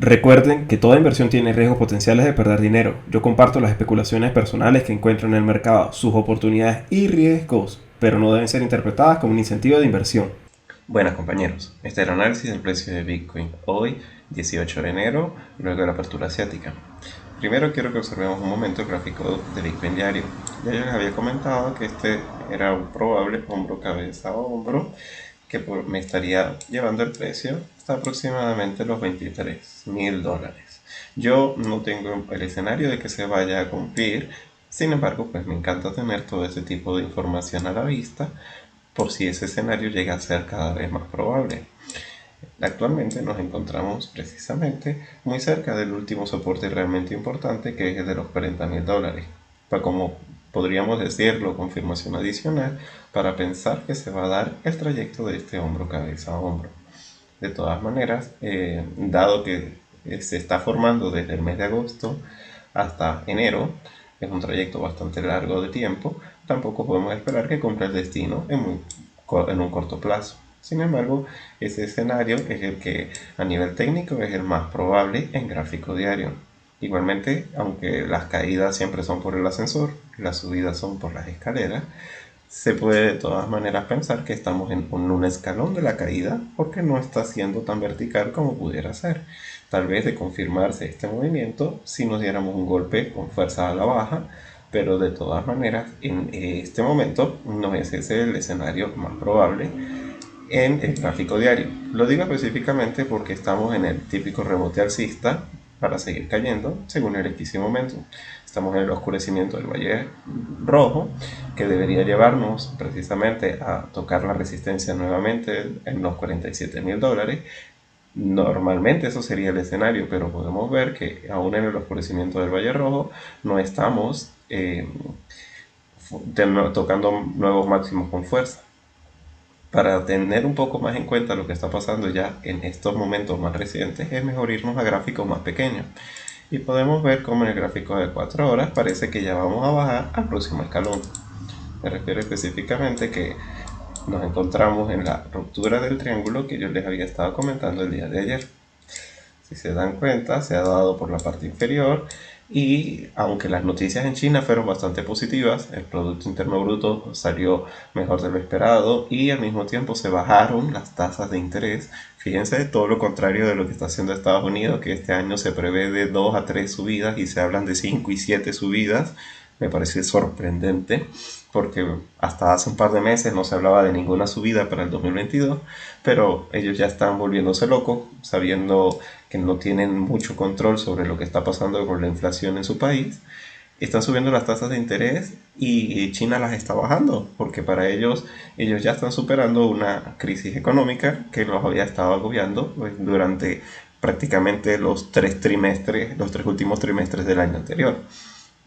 Recuerden que toda inversión tiene riesgos potenciales de perder dinero. Yo comparto las especulaciones personales que encuentro en el mercado, sus oportunidades y riesgos, pero no deben ser interpretadas como un incentivo de inversión. Buenas compañeros, este es el análisis del precio de Bitcoin hoy, 18 de enero, luego de la apertura asiática. Primero quiero que observemos un momento el gráfico de Bitcoin diario. Ya yo les había comentado que este era un probable hombro cabeza hombro que me estaría llevando el precio hasta aproximadamente los $23,000. Yo no tengo el escenario de que se vaya a cumplir, sin embargo, pues me encanta tener todo ese tipo de información a la vista por si ese escenario llega a ser cada vez más probable. Actualmente nos encontramos precisamente muy cerca del último soporte realmente importante, que es el de los $40,000. Para como podríamos decirlo, confirmación adicional para pensar que se va a dar el trayecto de este hombro cabeza a hombro. De todas maneras, dado que se está formando desde el mes de agosto hasta enero, es un trayecto bastante largo de tiempo, tampoco podemos esperar que cumpla el destino en un corto plazo. Sin embargo, ese escenario es el que a nivel técnico es el más probable en gráfico diario. Igualmente, aunque las caídas siempre son por el ascensor, las subidas son por las escaleras, se puede de todas maneras pensar que estamos en un escalón de la caída porque no está siendo tan vertical como pudiera ser. Tal vez de confirmarse este movimiento si nos diéramos un golpe con fuerza a la baja, pero de todas maneras en este momento no es ese el escenario más probable en el gráfico diario. Lo digo específicamente porque estamos en el típico rebote alcista para seguir cayendo según el X momento. Estamos en el oscurecimiento del valle rojo, que debería llevarnos precisamente a tocar la resistencia nuevamente en los $47,000. Normalmente eso sería el escenario, pero podemos ver que aún en el oscurecimiento del valle rojo no estamos tocando nuevos máximos con fuerza. Para tener un poco más en cuenta lo que está pasando ya en estos momentos más recientes, es mejor irnos a gráficos más pequeños. Y podemos ver cómo en el gráfico de 4 horas parece que ya vamos a bajar al próximo escalón. Me refiero específicamente que nos encontramos en la ruptura del triángulo que yo les había estado comentando el día de ayer. Si se dan cuenta, se ha dado por la parte inferior y aunque las noticias en China fueron bastante positivas, el Producto Interno Bruto salió mejor de lo esperado y al mismo tiempo se bajaron las tasas de interés. Fíjense, todo lo contrario de lo que está haciendo Estados Unidos, que este año se prevé de 2 a 3 subidas y se hablan de 5 y 7 subidas. Me parece sorprendente porque hasta hace un par de meses no se hablaba de ninguna subida para el 2022, pero ellos ya están volviéndose locos, sabiendo que no tienen mucho control sobre lo que está pasando con la inflación en su país. Están subiendo las tasas de interés y China las está bajando, porque para ellos ya están superando una crisis económica que los había estado agobiando pues, durante prácticamente los 3 trimestres, los 3 últimos trimestres del año anterior.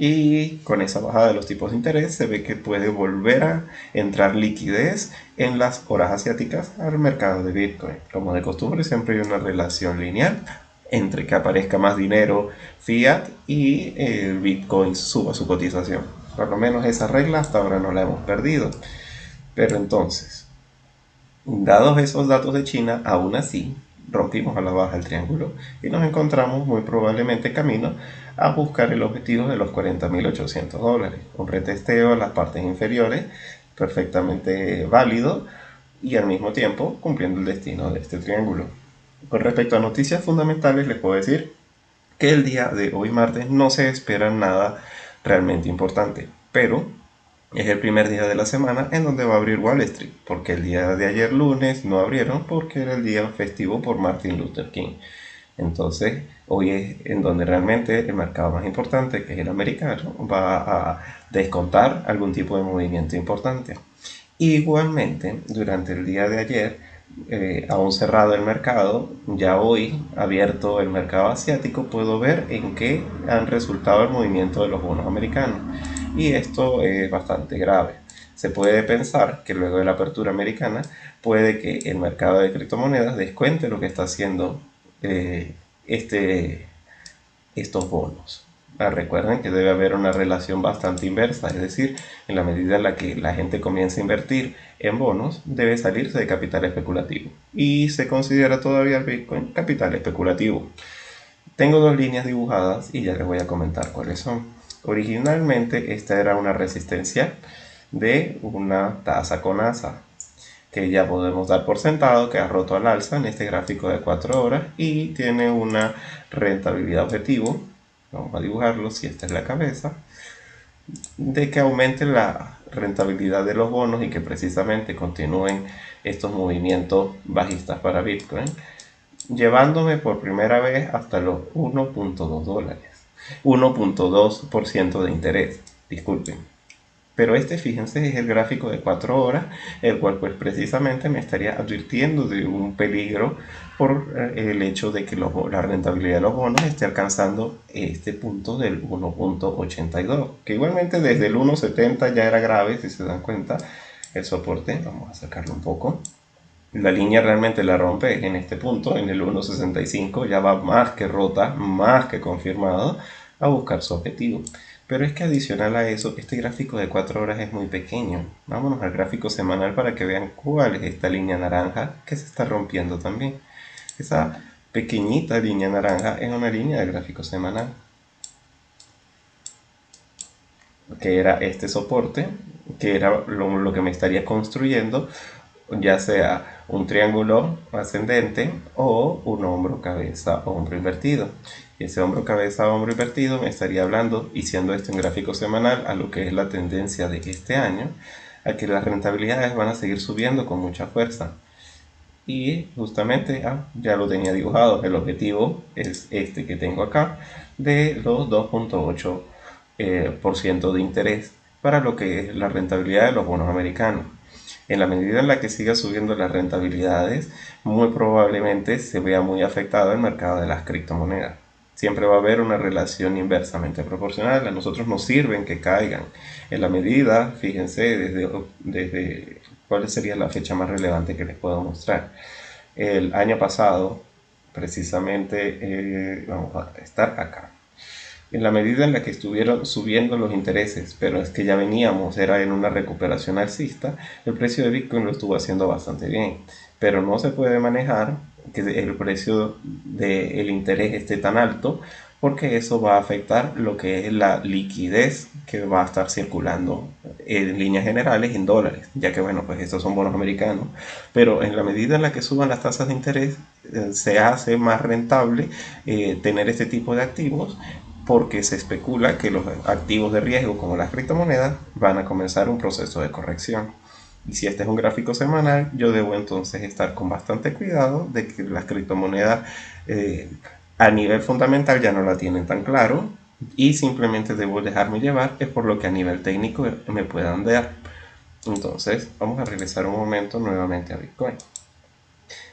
Y con esa bajada de los tipos de interés se ve que puede volver a entrar liquidez en las horas asiáticas al mercado de Bitcoin. Como de costumbre, siempre hay una relación lineal entre que aparezca más dinero fiat y el Bitcoin suba su cotización. Por lo menos esa regla hasta ahora no la hemos perdido. Pero entonces, dados esos datos de China, aún así rompimos a la baja el triángulo y nos encontramos muy probablemente camino a buscar el objetivo de los $40,800. Un retesteo a las partes inferiores perfectamente válido y al mismo tiempo cumpliendo el destino de este triángulo. Con respecto a noticias fundamentales, les puedo decir que el día de hoy martes no se espera nada realmente importante, pero es el primer día de la semana en donde va a abrir Wall Street, porque el día de ayer lunes no abrieron porque era el día festivo por Martin Luther King. Entonces, hoy es en donde realmente el mercado más importante, que es el americano, va a descontar algún tipo de movimiento importante. Igualmente, durante el día de ayer, aún cerrado el mercado, ya hoy abierto el mercado asiático, puedo ver en qué han resultado el movimiento de los bonos americanos. Y esto es bastante grave. Se puede pensar que luego de la apertura americana puede que el mercado de criptomonedas descuente lo que está haciendo eh, este, estos bonos. Recuerden que debe haber una relación bastante inversa, es decir, en la medida en la que la gente comienza a invertir en bonos, debe salirse de capital especulativo. Y se considera todavía el Bitcoin capital especulativo. Tengo dos líneas dibujadas y ya les voy a comentar cuáles son. Originalmente esta era una resistencia de una tasa con asa, que ya podemos dar por sentado que ha roto al alza en este gráfico de 4 horas y tiene una rentabilidad objetivo, vamos a dibujarlo si esta es la cabeza, de que aumente la rentabilidad de los bonos y que precisamente continúen estos movimientos bajistas para Bitcoin, llevándome por primera vez hasta los 1.2 dólares, 1.2% de interés, disculpen. Pero fíjense, es el gráfico de 4 horas, el cual pues precisamente me estaría advirtiendo de un peligro por el hecho de que la rentabilidad de los bonos esté alcanzando este punto del 1.82, que igualmente desde el 1.70 ya era grave, si se dan cuenta, el soporte. Vamos a sacarlo un poco. La línea realmente la rompe en este punto, en el 1.65, ya va más que rota, más que confirmado a buscar su objetivo. Pero es que adicional a eso, este gráfico de 4 horas es muy pequeño. Vámonos al gráfico semanal para que vean cuál es esta línea naranja que se está rompiendo también. Esa pequeñita línea naranja es una línea de gráfico semanal, que era este soporte, que era lo que me estaría construyendo, ya sea un triángulo ascendente o un hombro, cabeza, hombro invertido. Y ese hombro, cabeza, hombro invertido me estaría hablando, y siendo esto en gráfico semanal, a lo que es la tendencia de este año, a que las rentabilidades van a seguir subiendo con mucha fuerza. Y justamente, ya lo tenía dibujado, el objetivo es este que tengo acá, de los 2.8% de interés para lo que es la rentabilidad de los bonos americanos. En la medida en la que siga subiendo las rentabilidades, muy probablemente se vea muy afectado el mercado de las criptomonedas. Siempre va a haber una relación inversamente proporcional. A nosotros nos sirven que caigan. En la medida, fíjense, desde cuál sería la fecha más relevante que les puedo mostrar. El año pasado, precisamente, vamos a estar acá. En la medida en la que estuvieron subiendo los intereses, pero es que ya veníamos, era en una recuperación alcista, el precio de Bitcoin lo estuvo haciendo bastante bien. Pero no se puede manejar que el precio del interés esté tan alto, porque eso va a afectar lo que es la liquidez que va a estar circulando en líneas generales en dólares, ya que bueno, pues estos son bonos americanos, pero en la medida en la que suban las tasas de interés, se hace más rentable tener este tipo de activos, porque se especula que los activos de riesgo como las criptomonedas van a comenzar un proceso de corrección. Y si este es un gráfico semanal, yo debo entonces estar con bastante cuidado de que las criptomonedas a nivel fundamental ya no la tienen tan claro, y simplemente debo dejarme llevar es por lo que a nivel técnico me puedan dar. Entonces vamos a regresar un momento nuevamente a Bitcoin.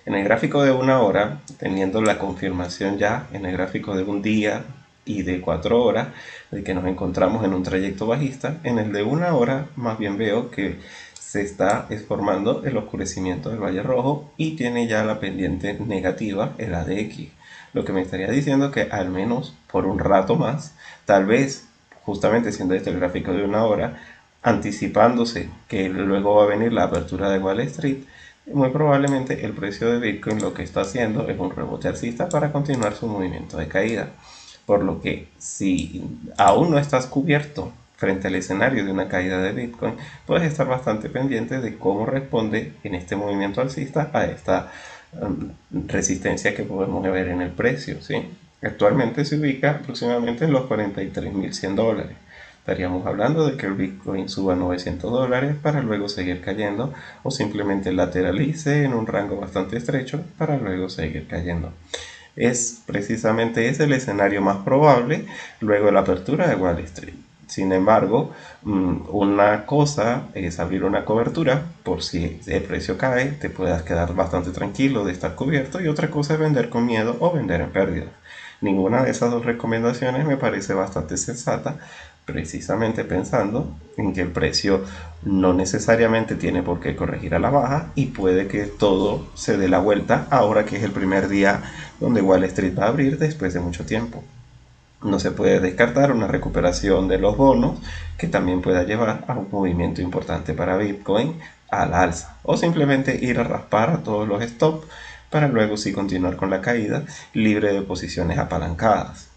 En el gráfico de una hora, teniendo la confirmación ya en el gráfico de un día y de 4 horas de que nos encontramos en un trayecto bajista, en el de una hora más bien veo que se está formando el oscurecimiento del valle rojo y tiene ya la pendiente negativa, el ADX, lo que me estaría diciendo que al menos por un rato más, tal vez justamente siendo este el gráfico de una hora, anticipándose que luego va a venir la apertura de Wall Street, muy probablemente el precio de Bitcoin lo que está haciendo es un rebote alcista para continuar su movimiento de caída. Por lo que si aún no estás cubierto frente al escenario de una caída de Bitcoin, puedes estar bastante pendiente de cómo responde en este movimiento alcista a esta resistencia que podemos ver en el precio, ¿sí? Actualmente se ubica aproximadamente en los 43.100 dólares. Estaríamos hablando de que el Bitcoin suba a 900 dólares para luego seguir cayendo, o simplemente lateralice en un rango bastante estrecho para luego seguir cayendo. Es precisamente ese el escenario más probable luego de la apertura de Wall Street. Sin embargo, una cosa es abrir una cobertura por si el precio cae, te puedas quedar bastante tranquilo de estar cubierto, y otra cosa es vender con miedo o vender en pérdida. Ninguna de esas dos recomendaciones me parece bastante sensata, precisamente pensando en que el precio no necesariamente tiene por qué corregir a la baja y puede que todo se dé la vuelta ahora que es el primer día donde Wall Street va a abrir después de mucho tiempo. No se puede descartar una recuperación de los bonos que también pueda llevar a un movimiento importante para Bitcoin al alza, o simplemente ir a raspar a todos los stops para luego sí continuar con la caída libre de posiciones apalancadas.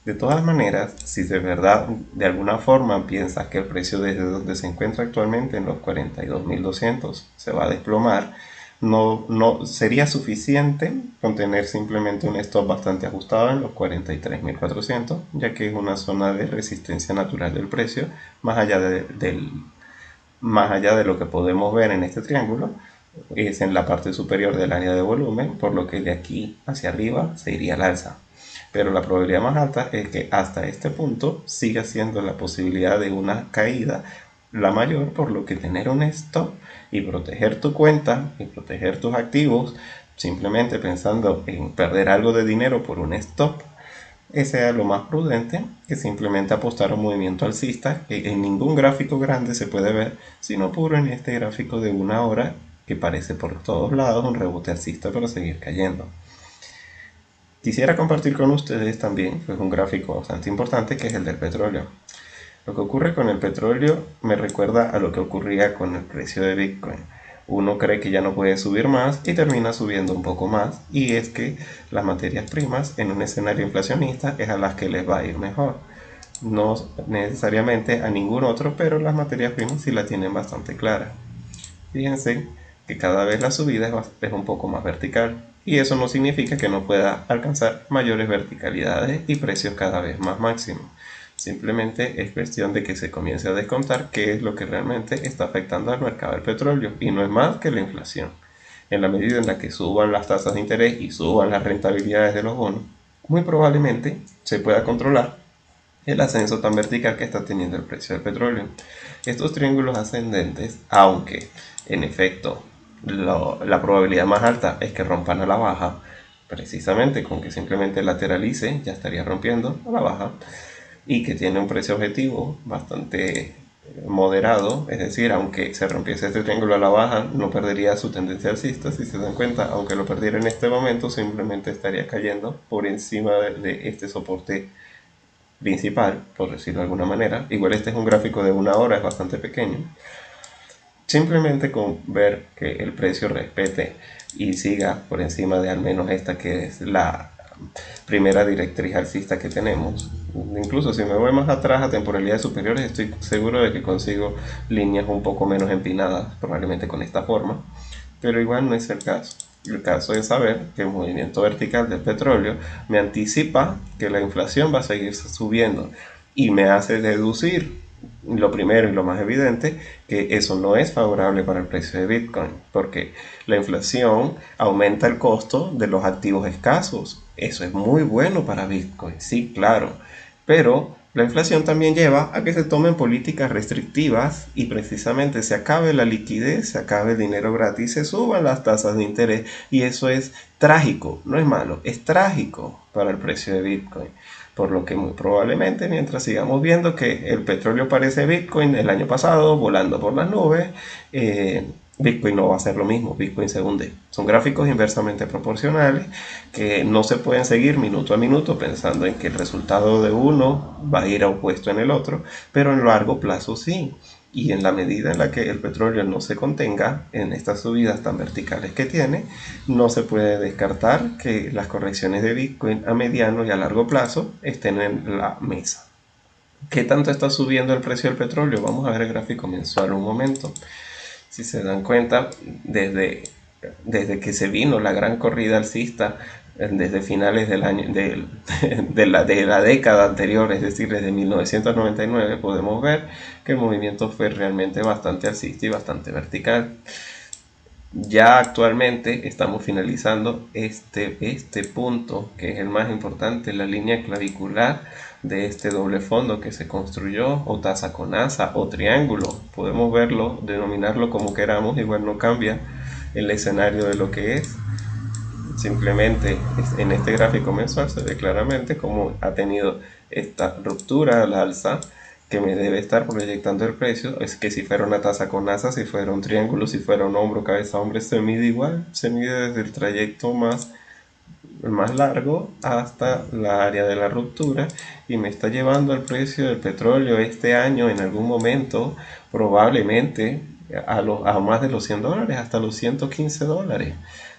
De todas maneras, si de verdad de alguna forma piensas que el precio desde donde se encuentra actualmente en los 42.200 se va a desplomar, no sería suficiente con tener simplemente un stop bastante ajustado en los 43.400, ya que es una zona de resistencia natural del precio, más allá más allá de lo que podemos ver en este triángulo, es en la parte superior del área de volumen, por lo que de aquí hacia arriba se iría al alza. Pero la probabilidad más alta es que hasta este punto siga siendo la posibilidad de una caída la mayor, por lo que tener un stop y proteger tu cuenta y proteger tus activos simplemente pensando en perder algo de dinero por un stop, sea lo más prudente que simplemente apostar a un movimiento alcista que en ningún gráfico grande se puede ver, sino puro en este gráfico de una hora que parece por todos lados un rebote alcista para seguir cayendo. Quisiera compartir con ustedes también un gráfico bastante importante, que es el del petróleo. Lo que ocurre con el petróleo me recuerda a lo que ocurría con el precio de Bitcoin. Uno cree que ya no puede subir más y termina subiendo un poco más, y es que las materias primas en un escenario inflacionista es a las que les va a ir mejor. No necesariamente a ningún otro, pero las materias primas sí la tienen bastante clara. Fíjense que cada vez la subida es un poco más vertical, y eso no significa que no pueda alcanzar mayores verticalidades y precios cada vez más máximos. Simplemente es cuestión de que se comience a descontar qué es lo que realmente está afectando al mercado del petróleo, y no es más que la inflación. En la medida en la que suban las tasas de interés y suban las rentabilidades de los bonos, muy probablemente se pueda controlar el ascenso tan vertical que está teniendo el precio del petróleo. Estos triángulos ascendentes, aunque en efecto la probabilidad más alta es que rompan a la baja, precisamente con que simplemente lateralice ya estaría rompiendo a la baja, y que tiene un precio objetivo bastante moderado, es decir, aunque se rompiese este triángulo a la baja, no perdería su tendencia alcista. Si se dan cuenta, aunque lo perdiera en este momento, simplemente estaría cayendo por encima de este soporte principal, por decirlo de alguna manera. Igual este es un gráfico de una hora, es bastante pequeño. Simplemente con ver que el precio respete y siga por encima de al menos esta que es la primera directriz alcista que tenemos. Incluso si me voy más atrás a temporalidades superiores, estoy seguro de que consigo líneas un poco menos empinadas, probablemente con esta forma, pero igual no es el caso. El caso es saber que el movimiento vertical del petróleo me anticipa que la inflación va a seguir subiendo, y me hace deducir lo primero y lo más evidente, que eso no es favorable para el precio de Bitcoin, porque la inflación aumenta el costo de los activos escasos. Eso es muy bueno para Bitcoin, sí, claro, pero la inflación también lleva a que se tomen políticas restrictivas y precisamente se acabe la liquidez, se acabe el dinero gratis, se suban las tasas de interés, y eso es trágico, no es malo, es trágico para el precio de Bitcoin. Por lo que muy probablemente, mientras sigamos viendo que el petróleo parece Bitcoin el año pasado, volando por las nubes, Bitcoin no va a ser lo mismo, Bitcoin se hunde. Son gráficos inversamente proporcionales que no se pueden seguir minuto a minuto pensando en que el resultado de uno va a ir opuesto en el otro, pero en largo plazo sí. Y en la medida en la que el petróleo no se contenga en estas subidas tan verticales que tiene, no se puede descartar que las correcciones de Bitcoin a mediano y a largo plazo estén en la mesa. ¿Qué tanto está subiendo el precio del petróleo? Vamos a ver el gráfico mensual un momento. Si se dan cuenta, desde que se vino la gran corrida alcista, desde finales del año, de la década anterior, es decir, desde 1999, podemos ver que el movimiento fue realmente bastante alcista y bastante vertical. Ya actualmente estamos finalizando este punto, que es el más importante, la línea clavicular de este doble fondo que se construyó, o taza con asa, o triángulo. Podemos verlo, denominarlo como queramos, igual no cambia el escenario de lo que es. Simplemente en este gráfico mensual se ve claramente cómo ha tenido esta ruptura al alza, que me debe estar proyectando el precio. Es que si fuera una taza con asa, si fuera un triángulo, si fuera un hombro, cabeza, hombre, se mide igual, se mide desde el trayecto más largo hasta la área de la ruptura, y me está llevando el precio del petróleo este año en algún momento probablemente a más de los $100, hasta los $115.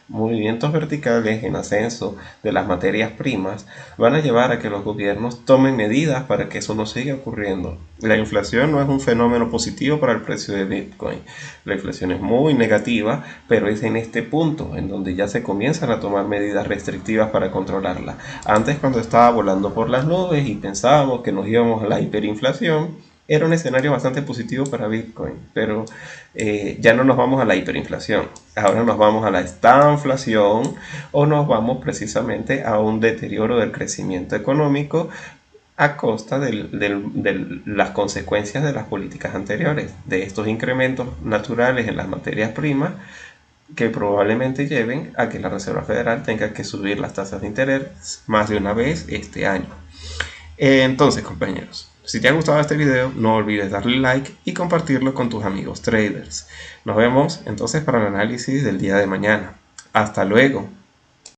movimientos verticales en ascenso de las materias primas van a llevar a que los gobiernos tomen medidas para que eso no siga ocurriendo. La inflación no es un fenómeno positivo para el precio de Bitcoin. La inflación es muy negativa, pero es en este punto en donde ya se comienzan a tomar medidas restrictivas para controlarla. Antes, cuando estaba volando por las nubes y pensábamos que nos íbamos a la hiperinflación, era un escenario bastante positivo para Bitcoin, pero ya no nos vamos a la hiperinflación, ahora nos vamos a la estanflación o nos vamos precisamente a un deterioro del crecimiento económico a costa de las consecuencias de las políticas anteriores, de estos incrementos naturales en las materias primas que probablemente lleven a que la Reserva Federal tenga que subir las tasas de interés más de una vez este año. Entonces, compañeros, si te ha gustado este video, no olvides darle like y compartirlo con tus amigos traders. Nos vemos entonces para el análisis del día de mañana. Hasta luego.